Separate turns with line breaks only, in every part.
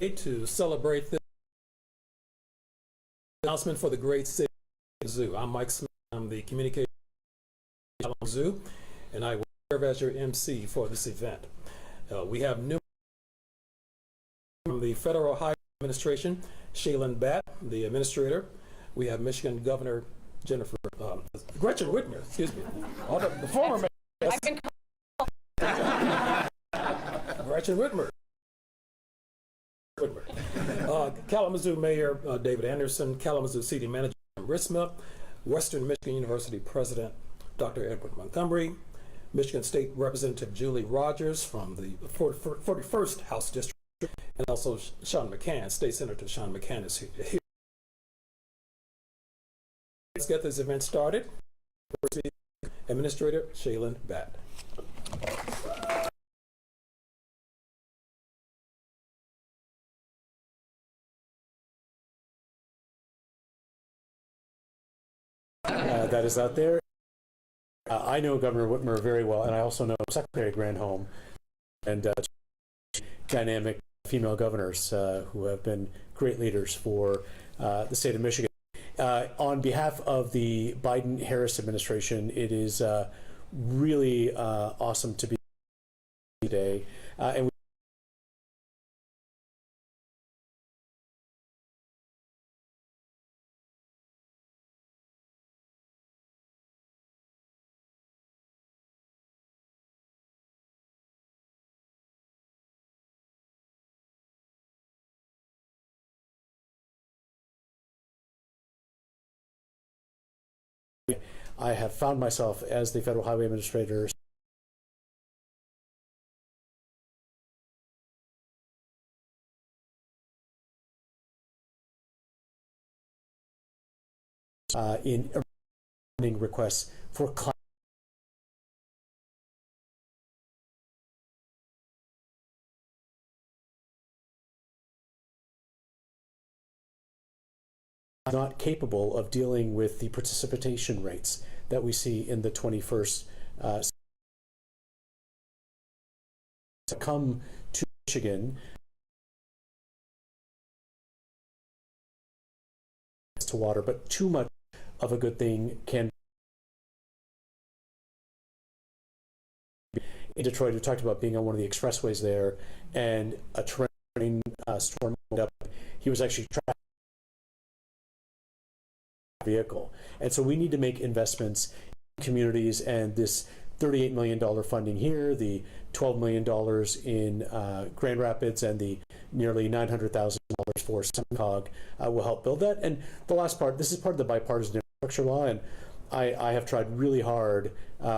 To celebrate this announcement for the great city of Kalamazoo. I'm Mike Smith. I'm the communication of Kalamazoo, and I will serve as your MC for this event. We have new from the Federal Highway Administration, Shaylin Batt, the administrator. We have Michigan Governor Gretchen Whitmer, excuse me, the former mayor. Gretchen Whitmer. Kalamazoo Mayor David Anderson, Kalamazoo City Manager Risma, Western Michigan University President Dr. Edward Montgomery, Michigan State Representative Julie Rogers from the 41st House District, and also Sean McCann, State Senator Sean McCann is here. Let's get this event started. Administrator Shaylin Batt.
That is out there. I know Governor Whitmer very well, and I also know Secretary Granholm and dynamic female governors who have been great leaders for the state of Michigan. On behalf of the Biden-Harris administration, it is really awesome to be here today. And I have found myself as the Federal Highway Administrator in requests for climate. Not capable of dealing with the participation rates that we see in the 21st come to Michigan to water, but too much of a good thing can be. In Detroit, we talked about being on one of the expressways there, and a train storm up. He was actually trapped vehicle. And so we need to make investments in communities, and this $38 million funding here, the $12 million in Grand Rapids, and the nearly $900,000 for SEMCOG will help build that. And the last part, this is part of the bipartisan infrastructure law, and I have tried really hard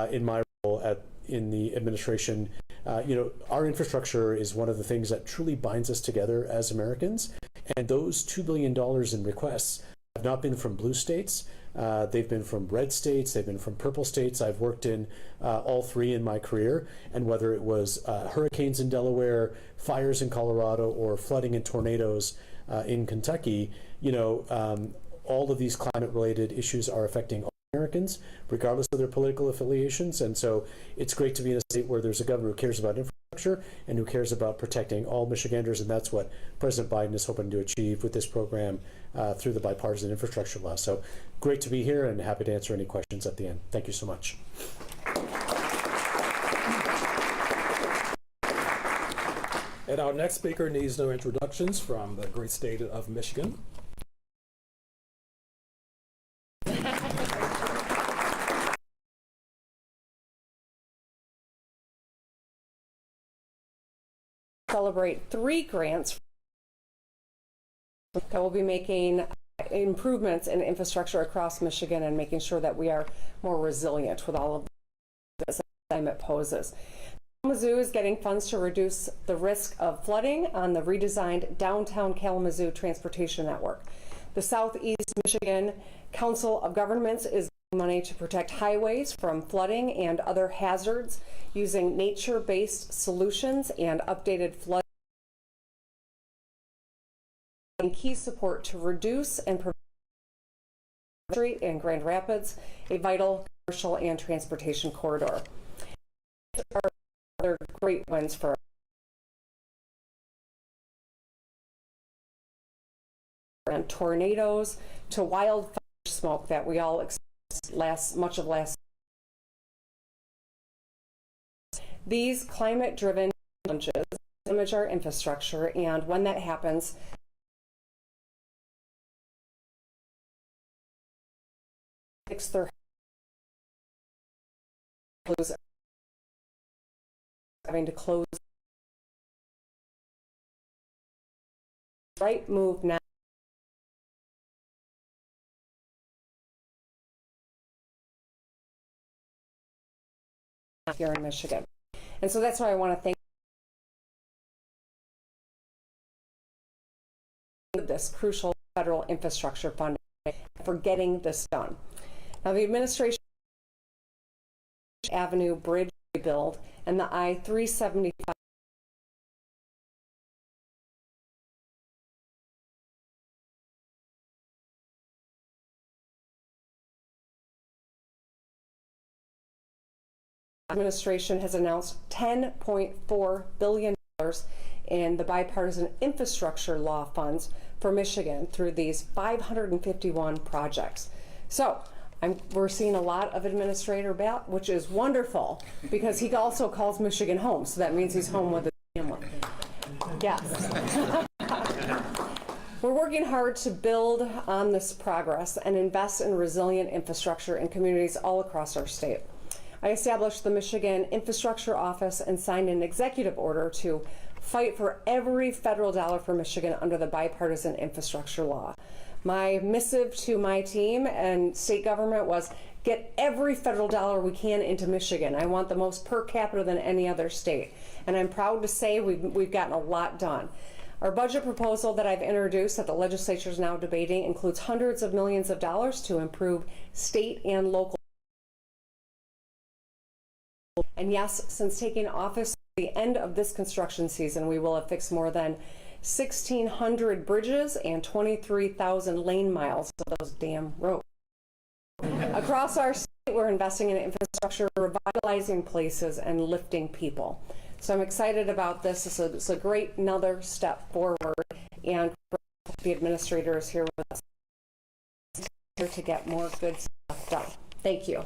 in my role in the administration. Our infrastructure is one of the things that truly binds us together as Americans, and those $2 billion in requests have not been from blue states. They've been from red states. They've been from purple states. I've worked in all three in my career. And whether it was hurricanes in Delaware, fires in Colorado, or flooding and tornadoes in Kentucky, all of these climate-related issues are affecting all Americans, regardless of their political affiliations. And so it's great to be in a state where there's a governor who cares about infrastructure and who cares about protecting all Michiganders, and that's what President Biden is hoping to achieve with this program through the bipartisan infrastructure law. So great to be here, and happy to answer any questions at the end. Thank you so much.
And our next speaker needs no introductions from the great state of Michigan.
Celebrate 3 grants that will be making improvements in infrastructure across Michigan and making sure that we are more resilient with all of this climate poses. Kalamazoo is getting funds to reduce the risk of flooding on the redesigned downtown Kalamazoo transportation network. The Southeast Michigan Council of Governments is money to protect highways from flooding and other hazards using nature-based solutions and updated flood and key support to reduce and prevent street in Grand Rapids, a vital commercial and transportation corridor. These are other great ones for tornadoes to wildfire smoke that we all experienced much of last. These climate-driven challenges damage our infrastructure, and when that happens, fix their having to close. Right move now. Here in Michigan. And so that's why I want to thank this crucial federal infrastructure funding for getting this done. Now, the administration Avenue Bridge rebuild and the I-375 administration has announced $10.4 billion in the bipartisan infrastructure law funds for Michigan through these 551 projects. So we're seeing a lot of Administrator Batt, which is wonderful because he also calls Michigan home, so that means he's home with his family. Yes. We're working hard to build on this progress and invest in resilient infrastructure in communities all across our state. I established the Michigan Infrastructure Office and signed an executive order to fight for every federal dollar for Michigan under the bipartisan infrastructure law. My missive to my team and state government was get every federal dollar we can into Michigan. I want the most per capita than any other state. And I'm proud to say we've gotten a lot done. Our budget proposal that I've introduced that the legislature is now debating includes hundreds of millions of dollars to improve state and local. And yes, since taking office at the end of this construction season, we will have fixed more than 1,600 bridges and 23,000 lane miles of those damn roads. Across our state, we're investing in infrastructure, revitalizing places, and lifting people. So I'm excited about this. It's a great another step forward, and the administrator is here with us here to get more good stuff done. Thank you.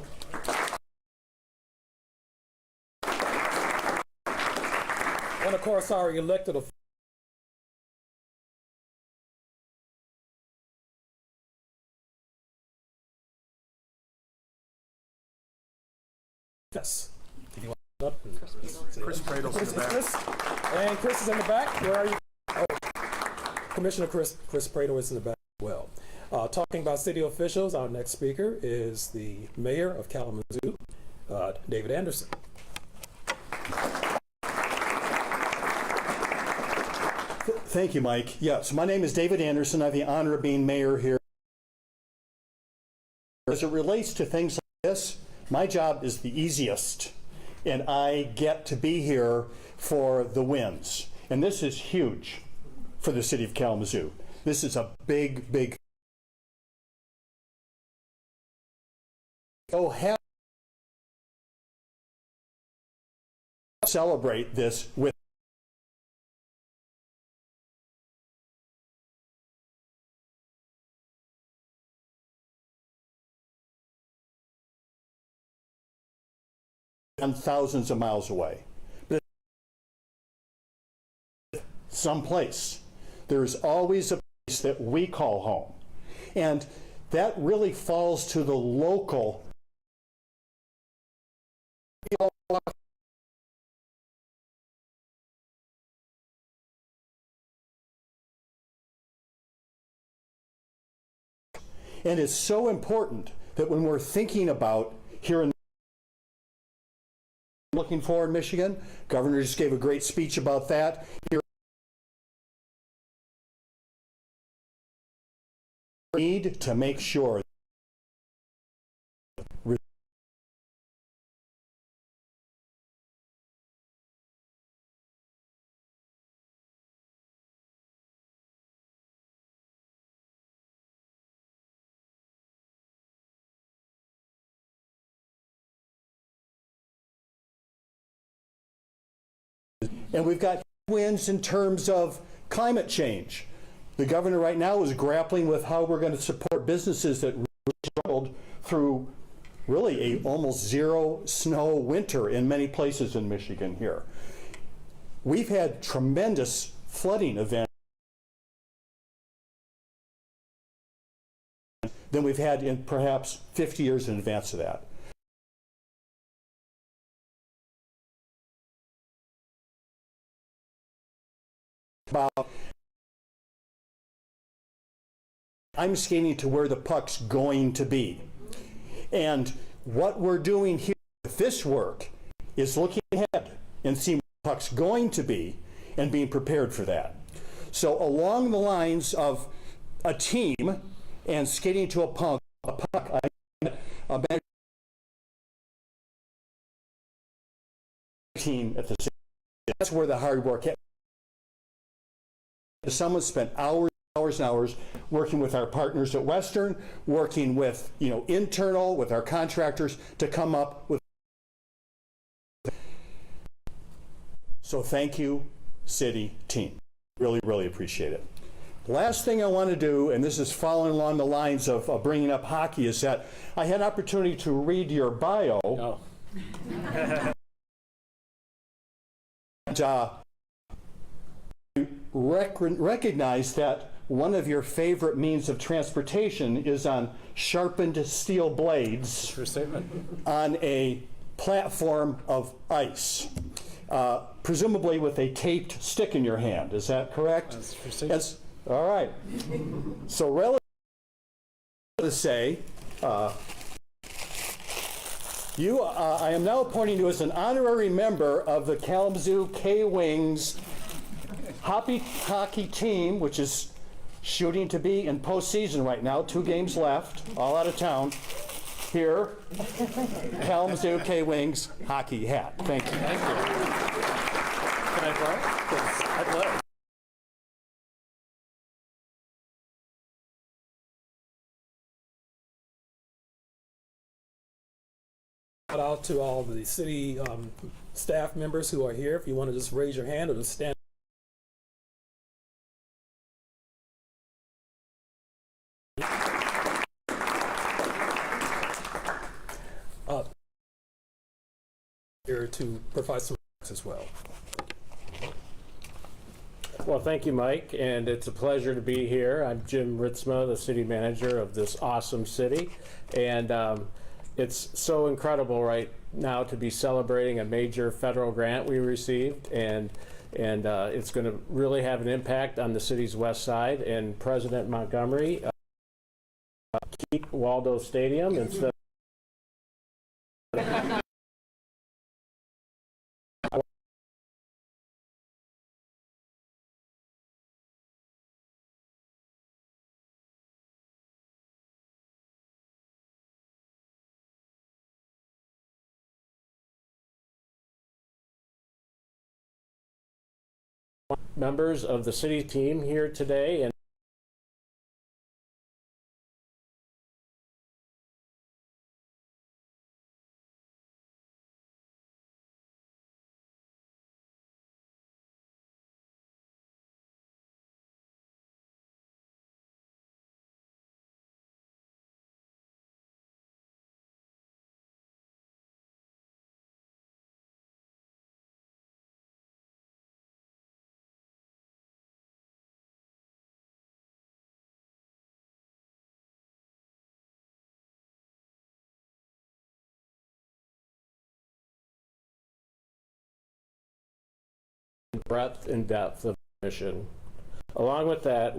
And of course, our elected yes. If you want to up and
Chris Pradel's in the back.
And Chris is in the back. Where are you? Oh, Commissioner Chris Pradel is in the back as well. Talking about city officials, our next speaker is the mayor of Kalamazoo, David Anderson.
Thank you, Mike. Yes, my name is David Anderson. I have the honor of being mayor here. As it relates to things like this, my job is the easiest, and I get to be here for the wins. And this is huge for the city of Kalamazoo. This is a big, big. Oh, celebrate this with thousands of miles away. But someplace, there's always a place that we call home. And that really falls to the local. And it's so important that when we're thinking about here in looking forward in Michigan, Governor just gave a great speech about that. Here we need to make sure and we've got wins in terms of climate change. The governor right now is grappling with how we're going to support businesses that really struggled through really a almost zero snow winter in many places in Michigan here. We've had tremendous flooding events than we've had in perhaps 50 years in advance of that. I'm skating to where the puck's going to be. And what we're doing here with this work is looking ahead and seeing where the puck's going to be and being prepared for that. So along the lines of a team and skating to a puck, a team at the same time. That's where the hard work is. Someone spent hours and hours working with our partners at Western, working with internal, with our contractors to come up with. So thank you, city team. Really, really appreciate it. Last thing I want to do, and this is following along the lines of bringing up hockey, is that I had an opportunity to read your bio.
Oh.
And, recognize that one of your favorite means of transportation is on sharpened steel blades
True statement.
on a platform of ice, presumably with a taped stick in your hand. Is that correct?
That's true.
Yes. All right. So relative to say, I am now appointing you as an honorary member of the Kalamazoo K-Wings hockey team, which is shooting to be in postseason right now. 2 games left, all out of town. Here, Kalamazoo K-Wings hockey hat. Thank you.
Thank you. Can I borrow? Yes, I'd love.
Shout out to all the city staff members who are here. If you want to just raise your hand or just stand. Here to provide some as well.
Well, thank you, Mike, and it's a pleasure to be here. I'm Jim Ritzma, the city manager of this awesome city, and it's so incredible right now to be celebrating a major federal grant we received, and it's going to really have an impact on the city's west side. And President Montgomery keep Waldo Stadium instead. Members of the city team here today, and breadth and depth of mission. Along with that,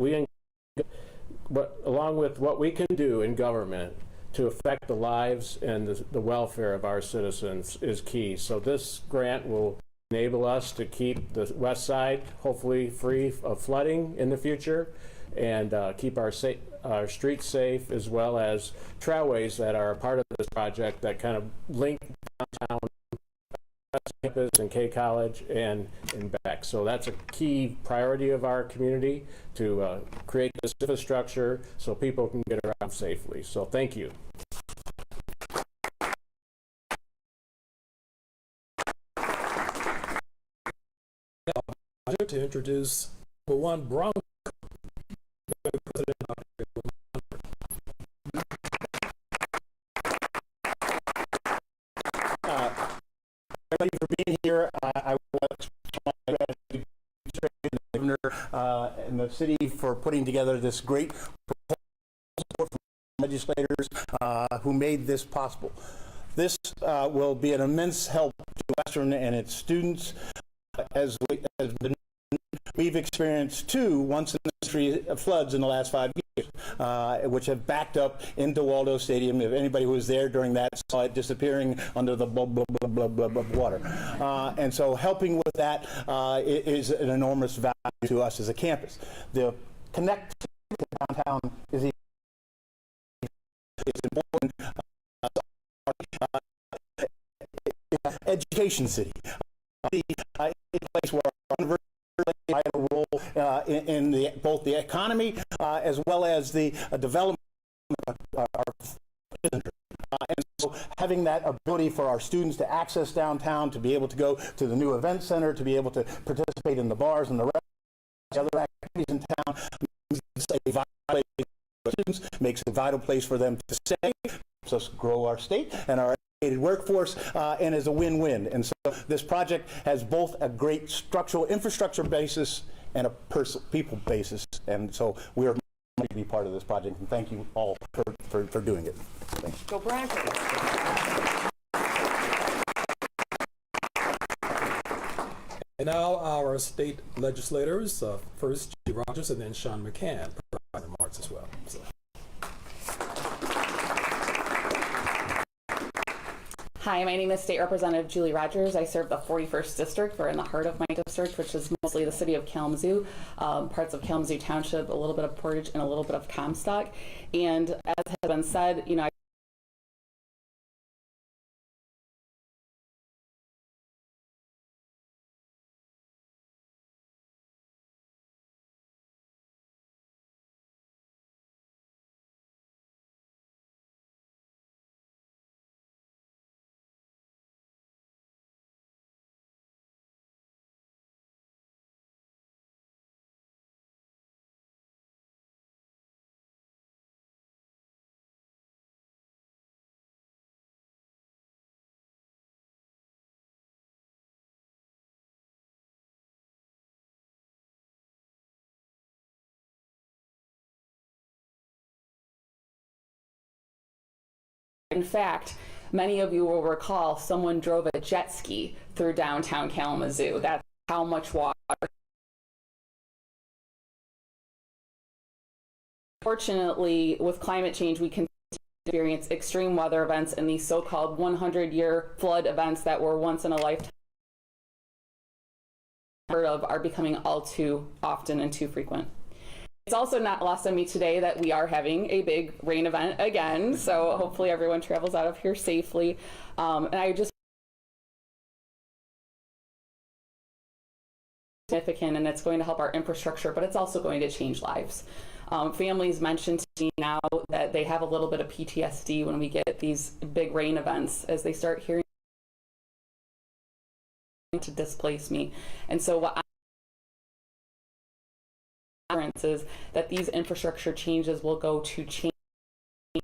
along with what we can do in government to affect the lives and the welfare of our citizens is key. So this grant will enable us to keep the west side hopefully free of flooding in the future, and keep our streets safe, as well as trailways that are a part of this project that kind of link downtown campus and K College and back. So that's a key priority of our community, to create this infrastructure so people can get around safely. So thank you.
To introduce number 1 Bronco
and the city for putting together this great proposal from legislators who made this possible. This will be an immense help to Western and its students, as we've experienced two once-in-a-century floods in the last 5 years, which have backed up into Waldo Stadium. If anybody who was there during that saw it disappearing under the blah, blah, blah, blah, blah, blah water. And so helping with that is an enormous value to us as a campus. The connectivity to downtown is important. Education city. A place where our university plays a vital role in both the economy as well as the development of our citizenry. And so having that ability for our students to access downtown, to be able to go to the new event center, to be able to participate in the bars and the other activities in town, makes a vital place for students, makes a vital place for them to stay, helps us grow our state and our workforce, and is a win-win. And so this project has both a great structural infrastructure basis and a people basis. And so we are going to be part of this project. And thank you all for doing it. Thanks.
Go Broncos.
And now our state legislators, first Julie Rogers and then Sean McCann, provide remarks as well. So.
Hi, my name is State Representative Julie Rogers. I serve the 41st District. We're in the heart of my district, which is mostly the city of Kalamazoo, parts of Kalamazoo Township, a little bit of Portage, and a little bit of Comstock. And as has been said, you know, in fact, many of you will recall someone drove a jet ski through downtown Kalamazoo. That's how much water. Fortunately, with climate change, we continue to experience extreme weather events and these so-called 100-year flood events that were once in a lifetime heard of are becoming all too often and too frequent. It's also not lost on me today that we are having a big rain event again, so hopefully everyone travels out of here safely. And I just significant, and it's going to help our infrastructure, but it's also going to change lives. Families mentioned to me now that they have a little bit of PTSD when we get these big rain events as they start hearing to displace me. And so what is that these infrastructure changes will go to change and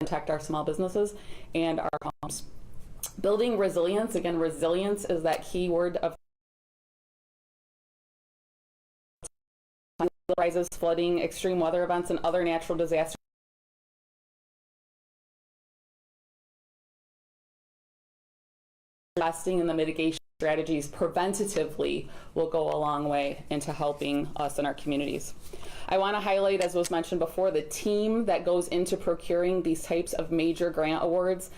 protect our small businesses and our homes. Building resilience, again, resilience is that key word of rises, flooding, extreme weather events, and other natural disasters. Investing in the mitigation strategies preventatively will go a long way into helping us in our communities. I want to highlight, as was mentioned before, the team that goes into procuring these types of major grant awards.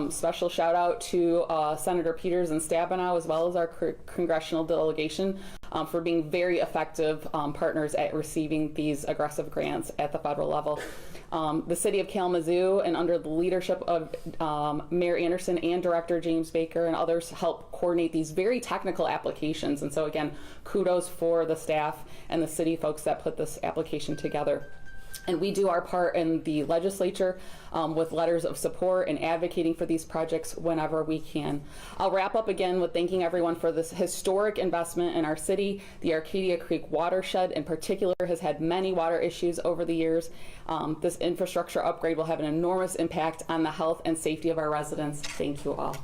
Special shout out to Senator Peters and Stabenow, as well as our congressional delegation, for being very effective partners at receiving these aggressive grants at the federal level. The city of Kalamazoo, and under the leadership of Mayor Anderson and Director James Baker and others, help coordinate these very technical applications. And so again, kudos for the staff and the city folks that put this application together. And we do our part in the legislature with letters of support and advocating for these projects whenever we can. I'll wrap up again with thanking everyone for this historic investment in our city. The Arcadia Creek watershed in particular has had many water issues over the years. This infrastructure upgrade will have an enormous impact on the health and safety of our residents. Thank you all.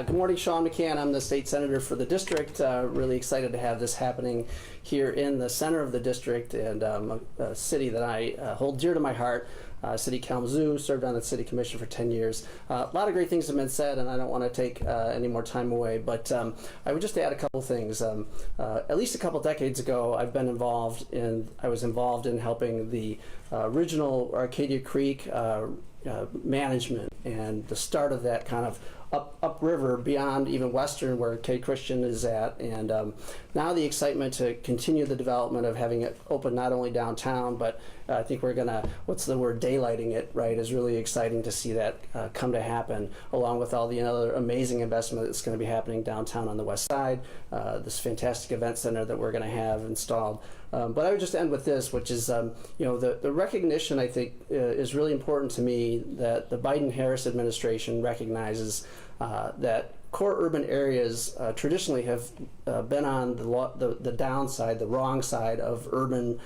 Good morning, Sean McCann. I'm the state senator for the district. Really excited to have this happening here in the center of the district, and a city that I hold dear to my heart. City Kalamazoo, served on the city commission for 10 years. A lot of great things have been said, and I don't want to take any more time away, but I would just add a couple things. At least a couple decades ago, I was involved in helping the original Arcadia Creek management and the start of that kind of upriver beyond even Western, where K Christian is at, and now the excitement to continue the development of having it open not only downtown, but I think we're gonna, daylighting it, right, is really exciting to see that come to happen, along with all the other amazing investment that's going to be happening downtown on the west side, this fantastic event center that we're going to have installed. But I would just end with this, which is, the recognition, I think, is really important to me, that the Biden-Harris administration recognizes that core urban areas traditionally have been on the downside, the wrong side of urban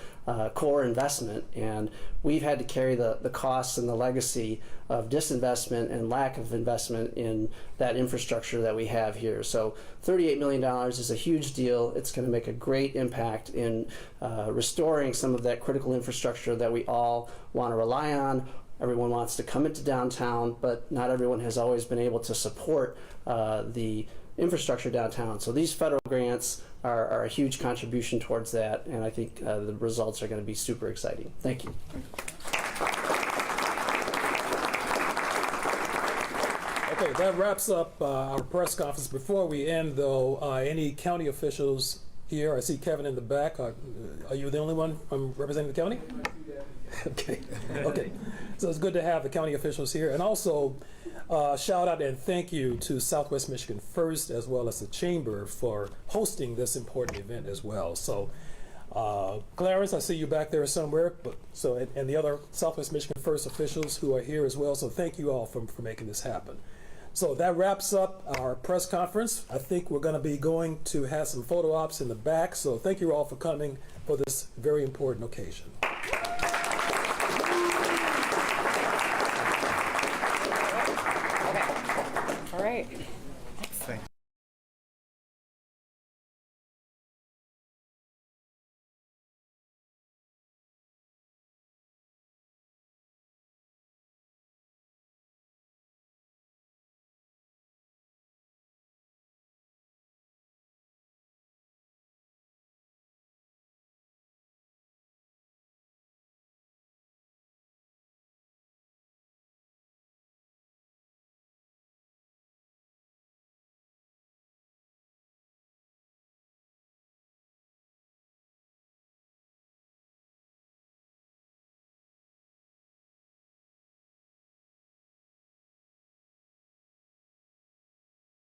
core investment, and we've had to carry the costs and the legacy of disinvestment and lack of investment in that infrastructure that we have here. So $38 million is a huge deal. It's going to make a great impact in restoring some of that critical infrastructure that we all want to rely on. Everyone wants to come into downtown, but not everyone has always been able to support the infrastructure downtown. So these federal grants are a huge contribution towards that, and I think the results are going to be super exciting. Thank you.
Okay, that wraps up our press conference. Before we end, though, any county officials here? I see Kevin in the back. Are you the only one representing the county? Okay. Okay. So it's good to have the county officials here. And also, shout out and thank you to Southwest Michigan First, as well as the Chamber, for hosting this important event as well. So, Clarence, I see you back there somewhere. And the other Southwest Michigan First officials who are here as well. So thank you all for making this happen. So that wraps up our press conference. I think we're going to be going to have some photo ops in the back. So thank you all for coming for this very important occasion.
All right.